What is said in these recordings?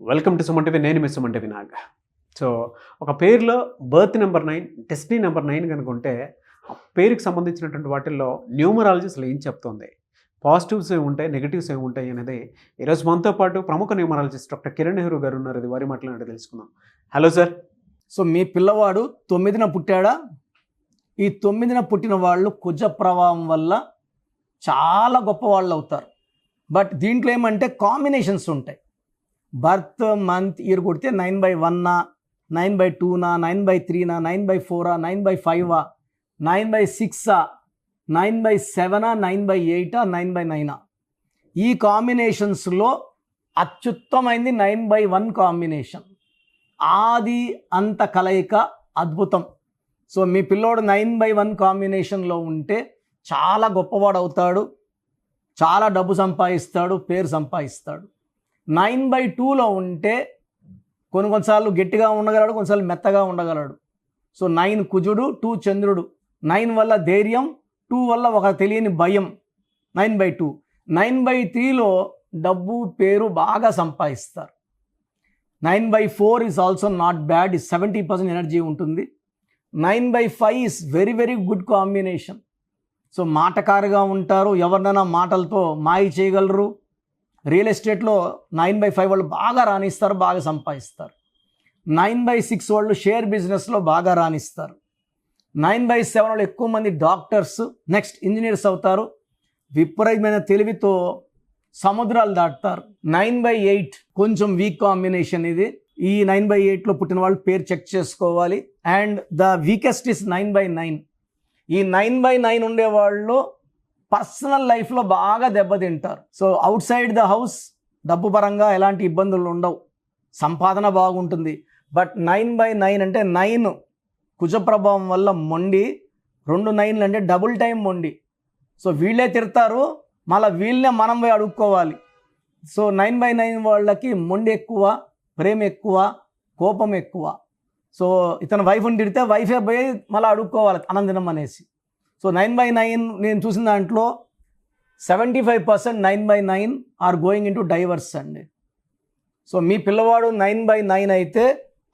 Welcome to Suman TV. నేను మీ Suman TV Nag. So ఒక పేరులో బర్త్ నెంబర్ 9, డెస్టినీ నెంబర్ 9 కనుక ఉంటే ఆ పేరుకి సంబంధించినటువంటి వాటిల్లో న్యూమరాలజీ అసలు ఏం చెప్తుంది, పాజిటివ్స్ ఏమి ఉంటాయి, నెగిటివ్స్ ఏమి ఉంటాయి అనేది ఈరోజు మనతో పాటు ప్రముఖ న్యూమరాలజిస్ట్ డాక్టర్ కిరణ్ నెహ్రూ గారు ఉన్నారు. ఇది వారి మాట్లాడినట్టు తెలుసుకుందాం. Hello sir. సో మీ పిల్లవాడు 9న పుట్టాడా? ఈ 9న పుట్టిన వాళ్ళు కుజ ప్రభావం వల్ల చాలా గొప్ప వాళ్ళు అవుతారు. బట్ దీంట్లో ఏమంటే కాంబినేషన్స్ ఉంటాయి. బర్త్ మంత్ ఇయర్ కొడితే 9/1, 9/2, 9/3, 9/4, 9/5, 9/6, 9/7, 9/8, 9/9. ఈ కాంబినేషన్స్లో అత్యుత్తమైంది 9/1 కాంబినేషన్. ఆది అంత కలయిక అద్భుతం. సో మీ పిల్లోడు 9/1 కాంబినేషన్లో ఉంటే చాలా గొప్పవాడు అవుతాడు, చాలా డబ్బు సంపాదిస్తాడు, పేరు సంపాదిస్తాడు. 9/2లో ఉంటే కొన్నిసార్లు గట్టిగా ఉండగలడు, కొన్నిసార్లు మెత్తగా ఉండగలడు. సో 9 కుజుడు, 2 చంద్రుడు. 9 వల్ల ధైర్యం, 2 వల్ల ఒక తెలియని భయం. 9/2. 9/3లో డబ్బు పేరు బాగా సంపాదిస్తారు. 9/4 is also not bad, 70% energy ఉంటుంది. 9/5 is very very good combination. So మాటకారుగా ఉంటారు, ఎవరినైనా మాటలతో మాయ చేయగలరు. రియల్ ఎస్టేట్లో 9/5 వాళ్ళు బాగా రాణిస్తారు, బాగా సంపాదిస్తారు. 9/6 వాళ్ళు షేర్ బిజినెస్లో బాగా రాణిస్తారు. 9/7 వాళ్ళు ఎక్కువ మంది డాక్టర్స్, నెక్స్ట్ ఇంజనీర్స్ అవుతారు. విపరీతమైన తెలివితో సముద్రాలు దాటుతారు. 9/8 కొంచెం వీక్ కాంబినేషన్ ఇది. ఈ 9/8లో పుట్టిన వాళ్ళు పేరు చెక్ చేసుకోవాలి. And the weakest is 9/9. ఈ 9/9 ఉండేవాళ్ళు పర్సనల్ లైఫ్లో బాగా దెబ్బతింటారు. So outside the house డబ్బు పరంగా ఎలాంటి ఇబ్బందులు ఉండవు, సంపాదన బాగుంటుంది. బట్ 9/9 అంటే 9 కుజ ప్రభావం వల్ల మొండి, 2 9లు అంటే డబుల్ టైం మొండి. సో వీళ్ళే తిడతారు, మళ్ళీ వీళ్ళనే మనం పోయి అడుక్కోవాలి. సో 9/9 వాళ్ళకి మొండి ఎక్కువ, ప్రేమ ఎక్కువ, కోపం ఎక్కువ. సో ఇతను వైఫ్ని తిడితే వైఫే పోయి మళ్ళీ అడుక్కోవాలి అనందినం అనేసి. సో 9/9 నేను చూసిన దాంట్లో 75% 9/9 are going into divorce అండి. సో మీ పిల్లవాడు 9/9 అయితే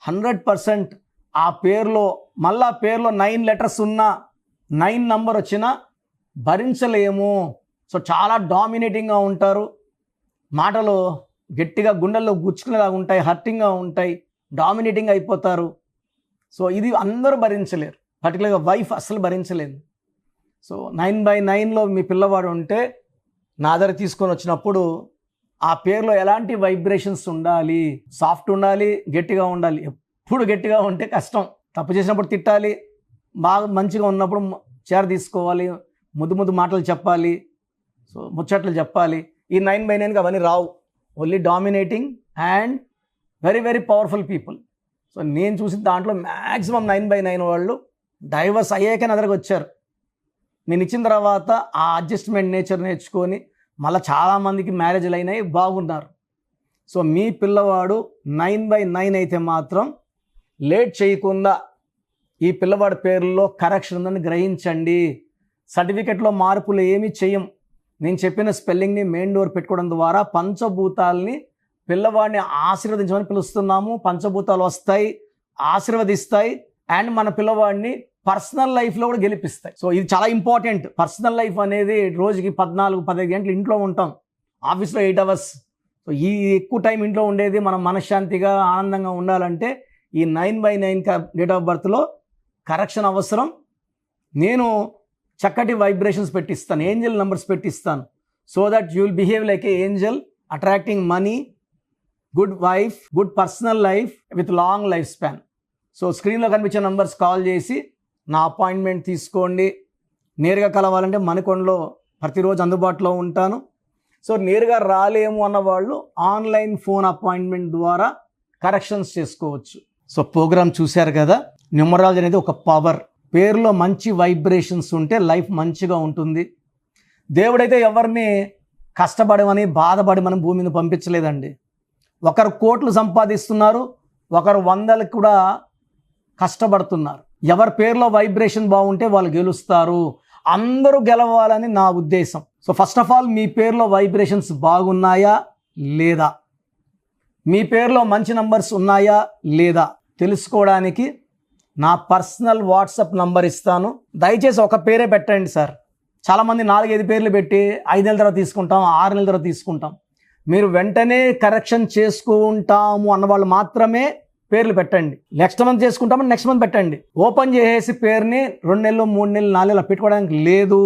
100% ఆ పేరులో మళ్ళా పేరులో 9 లెటర్స్ ఉన్నా, 9 నంబర్ వచ్చినా భరించలేము. సో చాలా డామినేటింగ్గా ఉంటారు, మాటలు గట్టిగా గుండెల్లో గుచ్చుకునేలాగా ఉంటాయి, హర్టింగ్గా ఉంటాయి, డామినేటింగ్ అయిపోతారు. సో ఇది అందరూ భరించలేరు, పర్టికులర్గా వైఫ్ అస్సలు భరించలేదు. సో 9/9లో మీ పిల్లవాడు ఉంటే నా దగ్గర తీసుకొని వచ్చినప్పుడు ఆ పేరులో ఎలాంటి వైబ్రేషన్స్ ఉండాలి, సాఫ్ట్ ఉండాలి, గట్టిగా ఉండాలి. ఎప్పుడు గట్టిగా ఉంటే కష్టం. తప్పు చేసినప్పుడు తిట్టాలి, బాగా మంచిగా ఉన్నప్పుడు చేర తీసుకోవాలి, ముద్దు ముద్దు మాటలు చెప్పాలి, సో ముచ్చట్లు చెప్పాలి. ఈ 9/9కి అవన్నీ రావు. Only dominating and very very powerful people. So నేను చూసిన దాంట్లో మ్యాక్సిమం 9/9 వాళ్ళు డైవర్స్ అయ్యాక నా దగ్గరకు వచ్చారు. నేను ఇచ్చిన తర్వాత ఆ అడ్జస్ట్మెంట్ నేచర్ నేర్చుకొని మళ్ళీ చాలామందికి మ్యారేజ్లు అయినాయి, బాగున్నారు. సో మీ పిల్లవాడు 9/9 అయితే మాత్రం లేట్ చేయకుండా ఈ పిల్లవాడి పేర్లలో కరెక్షన్ ఉందని గ్రహించండి. సర్టిఫికెట్లో మార్పులు ఏమీ చేయం. నేను చెప్పిన స్పెల్లింగ్ని మెయిన్ డోర్ పెట్టుకోవడం ద్వారా పంచభూతాల్ని పిల్లవాడిని ఆశీర్వదించమని పిలుస్తున్నాము. పంచభూతాలు వస్తాయి, ఆశీర్వదిస్తాయి, అండ్ మన పిల్లవాడిని పర్సనల్ లైఫ్లో కూడా గెలిపిస్తాయి. సో ఇది చాలా ఇంపార్టెంట్. పర్సనల్ లైఫ్ అనేది రోజుకి 14-15 గంటలు ఇంట్లో ఉంటాం, ఆఫీస్లో 8 అవర్స్. సో ఈ ఎక్కువ టైం ఇంట్లో ఉండేది మనం మనశ్శాంతిగా ఆనందంగా ఉండాలంటే ఈ 9/9 డేట్ ఆఫ్ బర్త్లో కరెక్షన్ అవసరం. నేను చక్కటి వైబ్రేషన్స్ పెట్టిస్తాను, ఏంజల్ నెంబర్స్ పెట్టిస్తాను. So that you will behave like a angel, attracting money, good wife, good personal life with long life span. So స్క్రీన్లో కనిపించే నంబర్స్ కాల్ చేసి నా అపాయింట్మెంట్ తీసుకోండి. నేరుగా కలవాలంటే మణికొండలో ప్రతిరోజు అందుబాటులో ఉంటాను. సో నేరుగా రాలేము అన్న వాళ్ళు ఆన్లైన్ ఫోన్ అపాయింట్మెంట్ ద్వారా కరెక్షన్స్ చేసుకోవచ్చు. సో ప్రోగ్రామ్ చూశారు కదా. న్యూమరాలజీ అనేది ఒక పవర్. పేరులో మంచి వైబ్రేషన్స్ ఉంటే లైఫ్ మంచిగా ఉంటుంది. దేవుడైతే ఎవరిని కష్టపడమని బాధపడమని భూమి మీద పంపించలేదండి. ఒకరు కోట్లు సంపాదిస్తున్నారు, ఒకరు 100లకు కూడా కష్టపడుతున్నారు. ఎవరి పేరులో వైబ్రేషన్ బాగుంటే వాళ్ళు గెలుస్తారు. అందరూ గెలవాలని నా ఉద్దేశం. సో ఫస్ట్ ఆఫ్ ఆల్ మీ పేరులో వైబ్రేషన్స్ బాగున్నాయా లేదా? మీ పేరులో మంచి నంబర్స్ ఉన్నాయా లేదా తెలుసుకోవడానికి నా పర్సనల్ వాట్సాప్ నంబర్ ఇస్తాను. దయచేసి ఒక పేరే పెట్టండి సార్. చాలామంది 4-5 పేర్లు పెట్టి 5 నెలల తర్వాత తీసుకుంటాం, 6 నెలల తర్వాత తీసుకుంటాం. మీరు వెంటనే కరెక్షన్ చేసుకుంటాము అన్నవాళ్ళు మాత్రమే పేర్లు పెట్టండి. నెక్స్ట్ మంత్ చేసుకుంటామని నెక్స్ట్ మంత్ పెట్టండి. ఓపెన్ చేసేసి పేరుని 2 నెలలు 3 నెలలు 4 నెలలు పెట్టుకోవడానికి లేదు.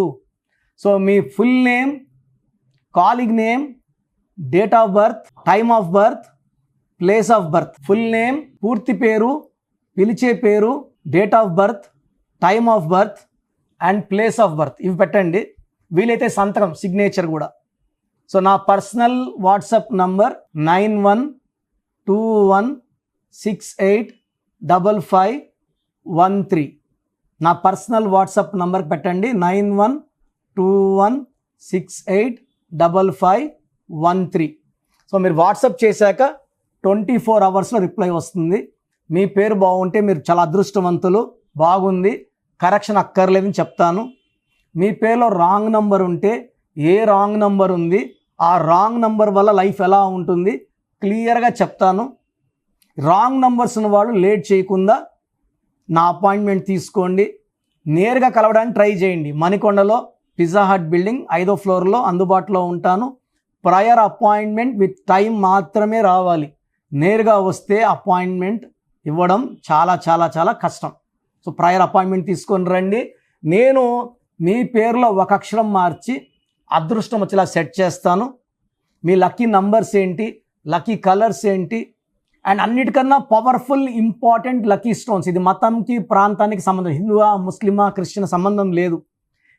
So me full name, calling name, date of birth, time of birth, place of birth, full name, పూర్తి పేరు, పిలిచే పేరు, date of birth, time of birth and place of birth ఇవి పెట్టండి. వీలైతే సంతకం, సిగ్నేచర్ కూడా. సో నా పర్సనల్ వాట్సాప్ నంబర్ 9121685513. నా పర్సనల్ వాట్సాప్ నంబర్కి పెట్టండి 9121685513. సో మీరు వాట్సాప్ చేశాక 24 అవర్స్లో రిప్లై వస్తుంది. మీ పేరు బాగుంటే మీరు చాలా అదృష్టవంతులు, బాగుంది, కరెక్షన్ అక్కర్లేదని చెప్తాను. మీ పేరులో రాంగ్ నంబర్ ఉంటే ఏ రాంగ్ నంబర్ ఉంది, ఆ రాంగ్ నంబర్ వల్ల లైఫ్ ఎలా ఉంటుంది క్లియర్గా చెప్తాను. రాంగ్ నంబర్స్ ఉన్న వాళ్ళు లేట్ చేయకుండా నా అపాయింట్మెంట్ తీసుకోండి. నేరుగా కలవడానికి ట్రై చేయండి. మణికొండలో పిజ్జా హట్ బిల్డింగ్ 5వ ఫ్లోర్లో అందుబాటులో ఉంటాను. ప్రయర్ అపాయింట్మెంట్ విత్ టైం మాత్రమే రావాలి. నేరుగా వస్తే అపాయింట్మెంట్ ఇవ్వడం చాలా చాలా చాలా కష్టం. సో ప్రయర్ అపాయింట్మెంట్ తీసుకొని రండి. నేను మీ పేరులో ఒక అక్షరం మార్చి అదృష్టం వచ్చేలా సెట్ చేస్తాను. మీ లక్కీ నంబర్స్ ఏంటి, లక్కీ కలర్స్ ఏంటి, అండ్ అన్నిటికన్నా పవర్ఫుల్ ఇంపార్టెంట్ లక్కీ స్టోన్స్. ఇది మతంకి ప్రాంతానికి సంబంధం, హిందువా ముస్లిమా క్రిస్టియన్ సంబంధం లేదు.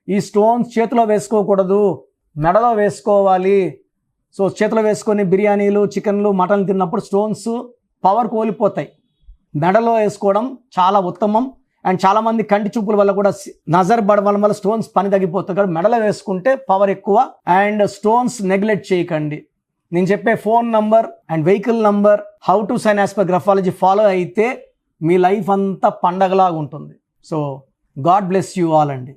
ఈ స్టోన్స్ చేతిలో వేసుకోకూడదు, మెడలో వేసుకోవాలి. సో చేతిలో వేసుకొని బిర్యానీలు, చికెన్లు, మటన్లు తిన్నప్పుడు స్టోన్స్ పవర్ కోల్పోతాయి. మెడలో వేసుకోవడం చాలా ఉత్తమం. అండ్ చాలామంది కంటి చూపుల వల్ల కూడా నజర్ పడడం వల్ల స్టోన్స్ పని తగ్గిపోతుంది. కాబట్టి మెడలో వేసుకుంటే పవర్ ఎక్కువ. అండ్ స్టోన్స్ నెగ్లెక్ట్ చేయకండి. నేను చెప్పే phone number and vehicle number, how to sign as per graphology follow అయితే మీ లైఫ్ అంతా పండగలాగా ఉంటుంది. So God bless you all అండి.